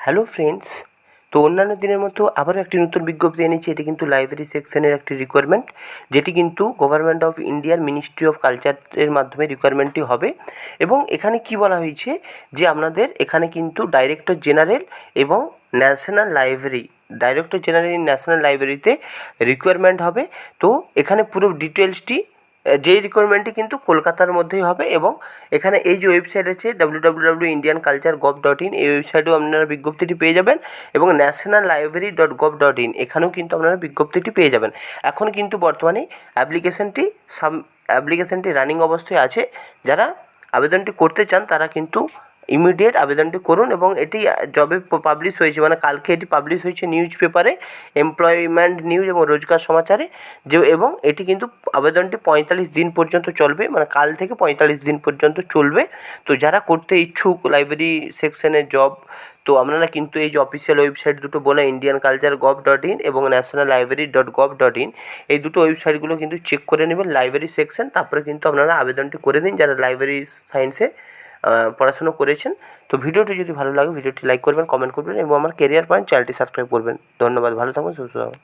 Hello friends, তো অন্যান্য দিনের মতো আবারও একটি নতুন বিজ্ঞপ্তি এনেছি। এটি কিন্তু লাইব্রেরি সেকশনের একটি রিকোয়ারমেন্ট, যেটি কিন্তু গভর্নমেন্ট অফ ইন্ডিয়ার মিনিস্ট্রি অফ কালচারের মাধ্যমে রিকোয়ারমেন্টটি হবে। এবং এখানে কি বলা হয়েছে যে আপনাদের এখানে কিন্তু ডাইরেক্টর জেনারেল এবং ন্যাশনাল লাইব্রেরিতে রিকোয়ারমেন্ট হবে। তো এখানে পুরো ডিটেলসটি যেই রিকোয়ারমেন্টটি কিন্তু কলকাতার মধ্যেই হবে। এবং এখানে এই যে ওয়েবসাইট আছে www.indianculture.gov.in, এই ওয়েবসাইটেও আপনারা বিজ্ঞপ্তিটি পেয়ে যাবেন। এবং nationallibrary.gov.in এখানেও কিন্তু আপনারা বিজ্ঞপ্তিটি পেয়ে যাবেন। এখন কিন্তু বর্তমানে অ্যাপ্লিকেশনটি রানিং অবস্থায় আছে। যারা আবেদনটি করতে চান তারা কিন্তু ইমিডিয়েট আবেদনটি করুন। এবং এটি যবে পাবলিশ হয়েছে, মানে কালকে এটি পাবলিশ হয়েছে নিউজ পেপারে, এমপ্লয়মেন্ট নিউজ এবং রোজগার সমাচারে, এবং এটি কিন্তু আবেদনটি 45 দিন পর্যন্ত চলবে, মানে কাল থেকে 45 দিন পর্যন্ত চলবে। তো যারা করতে ইচ্ছুক লাইব্রেরি সেকশনের জব, তো আপনারা কিন্তু এই যে অফিসিয়াল ওয়েবসাইট দুটো বলে indianculture.gov.in এবং nationallibrary.gov.in, এই দুটো ওয়েবসাইটগুলো কিন্তু চেক করে নেবেন লাইব্রেরি সেকশন। তারপরে কিন্তু আপনারা আবেদনটি করে দিন যারা লাইব্রেরি সায়েন্সে পড়াশুনো করেছেন। তো ভিডিওটি যদি ভালো লাগে ভিডিওটি লাইক করবেন, কমেন্ট করবেন এবং আমার কেরিয়ার পয়েন্ট চ্যানেলটি সাবস্ক্রাইব করবেন। ধন্যবাদ, ভালো থাকুন, সুস্থ থাকুন।